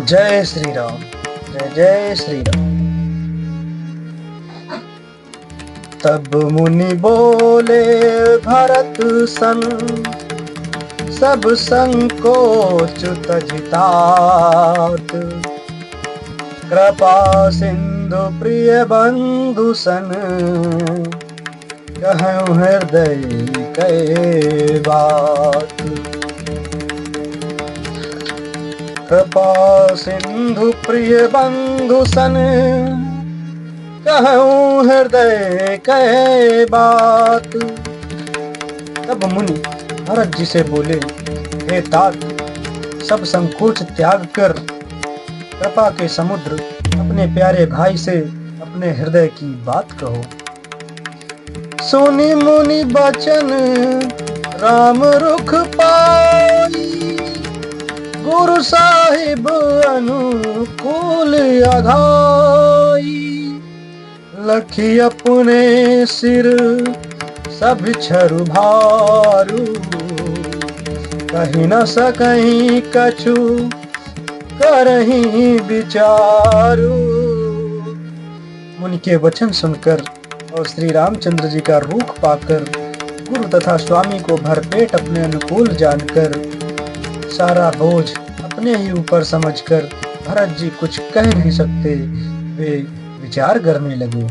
जय श्री राम। जय जय श्री राम। तब मुनि बोले भरत सन, सब संकोच तजितात। कृपा सिंधु प्रिय बंधु सन, कहूँ हृदय कै बात। कृपा सिंधु प्रिय बंधु सन, कहूँ हृदय कै बात। तब मुनि भरत जी से बोले, हे तात, सब संकोच त्याग कर कृपा के समुद्र अपने प्यारे भाई से अपने हृदय की बात कहो। सुनी मुनि बचन राम रुख पाई, गुरु साहिब अनुकूल अघाई। लखी अपने सिर सब छरु भारू, कहीं न सकहीं कछु करहीं विचारू। मुनि के वचन सुनकर और श्री रामचंद्र जी का रूख पाकर, गुरु तथा स्वामी को भरपेट अपने अनुकूल जानकर, सारा बोझ अपने ही ऊपर समझकर भरत जी कुछ कह नहीं सकते। वे विचार करने लगे।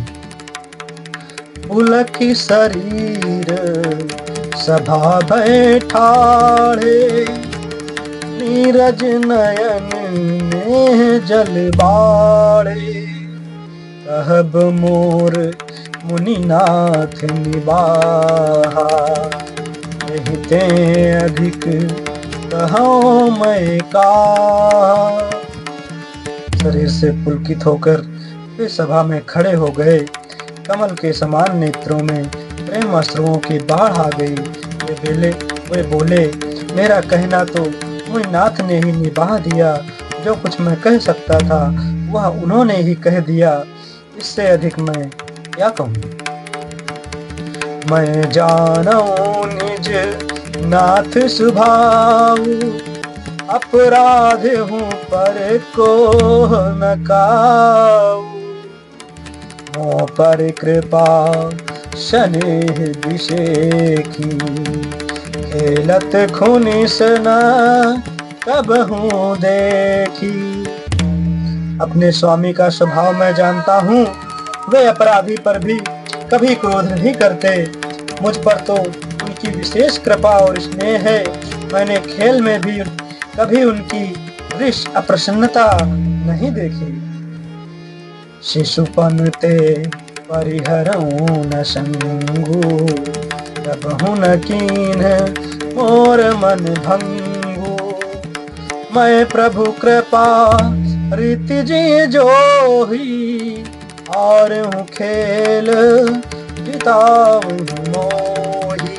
पुलकी शरीर सभा बैठाड़े, नीरज नयन ने जल बाड़े। कहब मोर मुनिनाथ निबाहा, कहते अधिक कहूँ मैं का। शरीर से पुलकित होकर वे सभा में खड़े हो गए। कमल के समान नेत्रों में प्रेम अश्रुओं की बाढ़ आ गई। वे बोले, मेरा कहना तो मुनिनाथ ने ही निभा दिया। जो कुछ मैं कह सकता था वह उन्होंने ही कह दिया। इससे अधिक मैं क्या कहूँ। मैं जानूं निज नाथ स्वभाव, अपराध हूँ पर को न काऊ। मोह पर कृपा स्नेह विषेखी, खेलत खूनी सना कबहूँ देखी। अपने स्वामी का स्वभाव मैं जानता हूँ। वे अपराधी पर भी कभी क्रोध नहीं करते। मुझ पर तो उनकी विशेष कृपा और स्नेह है। मैंने खेल में भी कभी उनकी वृष अप्रसन्नता नहीं देखी। शिशुपन ते परिहरऊँ न संगु, कबहु न कीन मोर मन भंगु। मैं प्रभु कृपा रीति जी जोही, और हूँ खेल जिताऊँ मोही।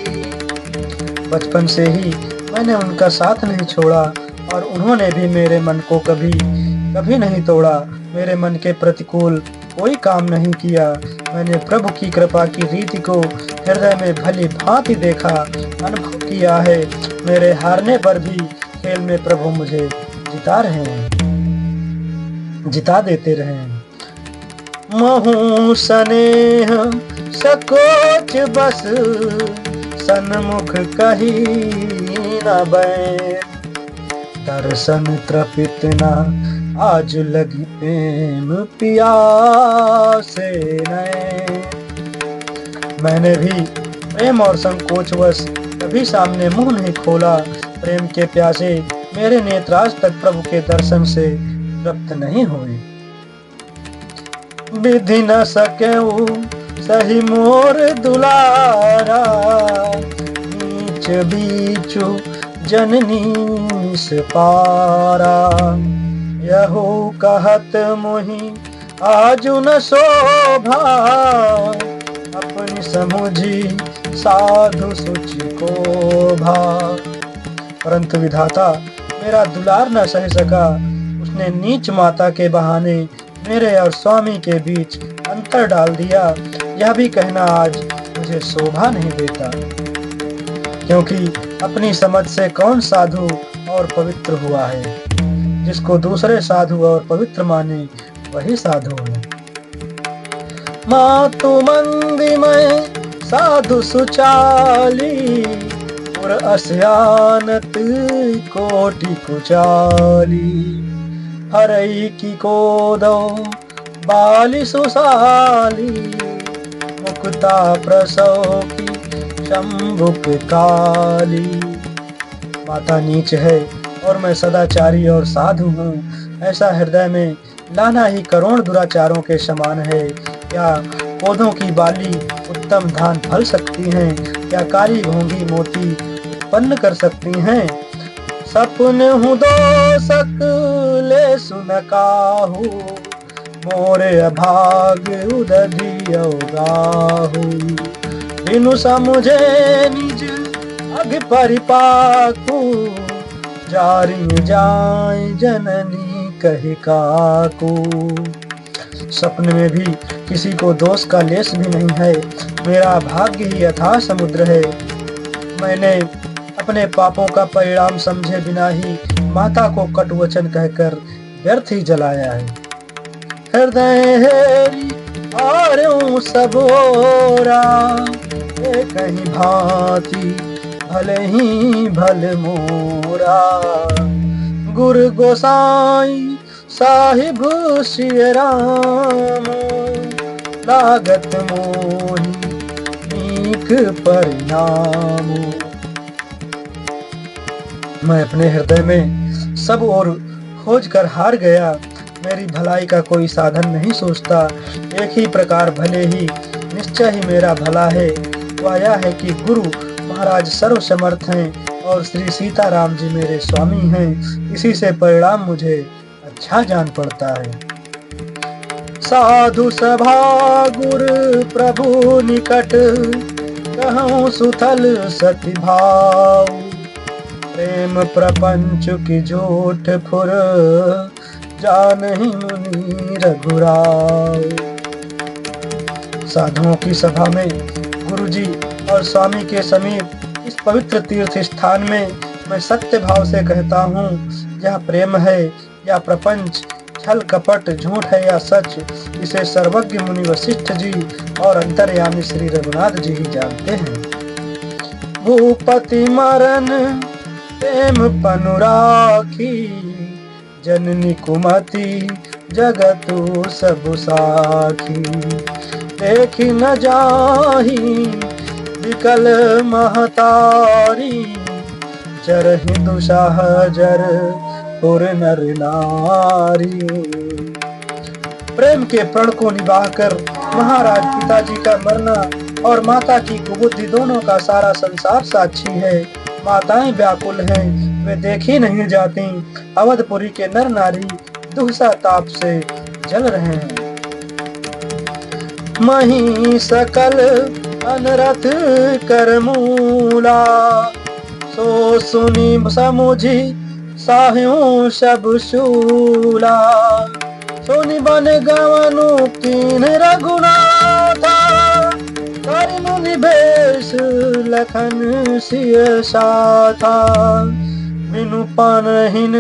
बचपन से ही मैंने उनका साथ नहीं छोड़ा और उन्होंने भी मेरे मन को कभी नहीं तोड़ा। मेरे मन के प्रतिकूल कोई काम नहीं किया। मैंने प्रभु की कृपा की रीति को हृदय में भली भांति देखा, अनुभव किया है। मेरे हारने पर भी खेल में प्रभु मुझे जिता देते रहे। महू स्नेह सकोच बस, सन्मुख कही न बैठ। दर्शन तृपित न आज लगी प्रेम पियासे नैन। मैंने भी प्रेम और संकोचवश कभी सामने मुंह नहीं खोला। प्रेम के प्यासे मेरे नेत्र आज तक प्रभु के दर्शन से तृप्त नहीं हुए। विधि न सकेऊ सही मोर दुलारा, नीच बीचु जननी निस पारा। यहो कहत मोहि आजु न शोभा, अपनी समुझी साधु सुचि को भा। परंतु विधाता मेरा दुलार न सह सका। उसने नीच माता के बहाने मेरे और स्वामी के बीच अंतर डाल दिया। यह भी कहना आज मुझे शोभा नहीं देता, क्योंकि अपनी समझ से कौन साधु और पवित्र हुआ है। जिसको दूसरे साधु और पवित्र माने वही साधु है। मातु मंदिमय साधु सुचाली, पुर अस्यानत कोटि कुचाली। हरई की कोदो बाली सुसाली, मुक्ता प्रसव की शंभुक काली। माता नीच है और मैं सदाचारी और साधु हूँ, ऐसा हृदय में लाना ही करोड़ दुराचारों के समान है। क्या पौधों की बाली उत्तम धान फल सकती हैं? क्या काली घोंगी मोती उत्पन्न कर सकती हैं? सपन हूँ दोषक ले सुन काहू, मोरे अभाग उदधियो गाहू। बिनु समुझे निज अग परिपाकू, जारी जाए जननी कहि काकू। सपने में भी किसी को दोष का लेस भी नहीं है। मेरा भाग्य ही अथाह समुद्र है। मैंने अपने पापों का परिणाम समझे बिना ही माता को कटुवचन कहकर व्यर्थ ही जलाया है। हृदय हेरी आर्यों सबोरा, कहीं भांति भले ही भल मोरा। गुरु गोसाई साहिब श्री राम, लागत मोहि नीक परिणाम। मैं अपने हृदय में सब ओर खोज कर हार गया। मेरी भलाई का कोई साधन नहीं सोचता। एक ही प्रकार भले ही निश्चय ही मेरा भला है। वह यह है कि गुरु महाराज सर्व समर्थ हैं और श्री सीताराम जी मेरे स्वामी हैं। इसी से परिणाम मुझे अच्छा जान पड़ता है। साधु सभा गुरु प्रभु निकट, कहूँ सुथल सति भाव। प्रेम प्रपंच की झूठ फुर, जानहि मुनि रघुराव। साधुओं की सभा में गुरुजी और स्वामी के समीप इस पवित्र तीर्थ स्थान में मैं सत्य भाव से कहता हूँ, यह प्रेम है या प्रपंच, छल कपट, झूठ है या सच, इसे सर्वज्ञ मुनि वशिष्ठ जी और अंतर्यामी श्री रघुनाथ जी ही जानते हैं। भूपति मरण प्रेम पनु राखी, जननी कुमति जगतु सब साखी। देखी न जाही विकल महतारी, जरहि दुसाह जर पुर नर नारी। प्रेम के प्रण को निभाकर कर महाराज पिताजी का मरना और माता की कुबुद्धि दोनों का सारा संसार साक्षी है। माताएं व्याकुल हैं, वे देखी नहीं जाती। अवधपुरी के नर नारी दुहसा ताप से जल रहे हैं। मही सकल अनरथ कर मूला, सो सुनी समुझी साह्यों सब शूला। सोनी बन गवनु कीन रघुनाथा, कर मुनि भेष लखन सिय साथा। बिनु पानहिन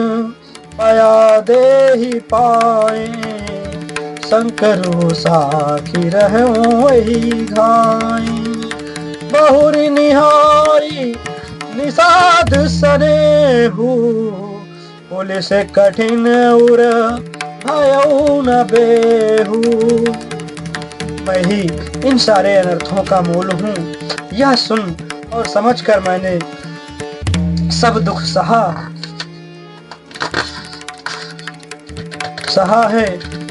पया देहि पाए, शंकरो साखी रहूं वही घाई। बहुरी निहारी निषाद सनेहु, बोले से कठिन उर भयउ न बेहू। मैं ही इन सारे अनर्थों का मूल हूँ। यह सुन और समझकर मैंने सब दुख सहा है।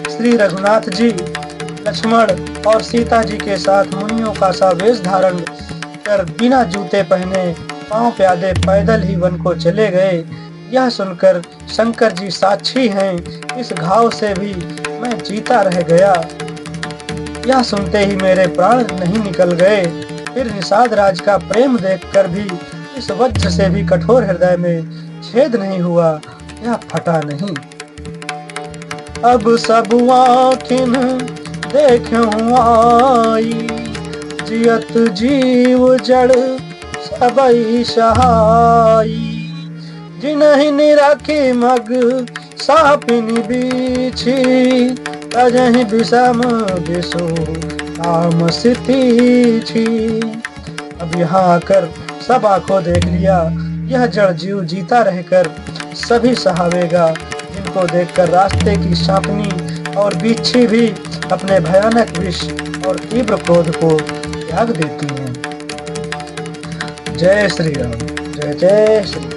श्री रघुनाथ जी लक्ष्मण और सीता जी के साथ मुनियों का सा वेश धारण कर बिना जूते पहने पांव प्यादे पैदल ही वन को चले गए। यह सुनकर शंकर जी साक्षी हैं, इस घाव से भी मैं जीता रह गया। यह सुनते ही मेरे प्राण नहीं निकल गए। फिर निषाद राज का प्रेम देखकर भी इस वज्र से भी कठोर हृदय में छेद नहीं हुआ, यह फटा नहीं। अब सब आँखिन देखूं आई, जियत जीव जड़ सबई सहाई। जिन्हि निरखी मग सापिनी बीछी तजहि विषम विषो तामसिति छी। अब यहाँ आकर सब आंखों देख लिया, यह जड़ जीव जीता रहकर सभी सहावेगा, जिनको देखकर रास्ते की सांपनी और बिच्छी भी अपने भयानक विष और तीव्र क्रोध को त्याग देती हैं। जय श्री राम, जय जय श्री राम।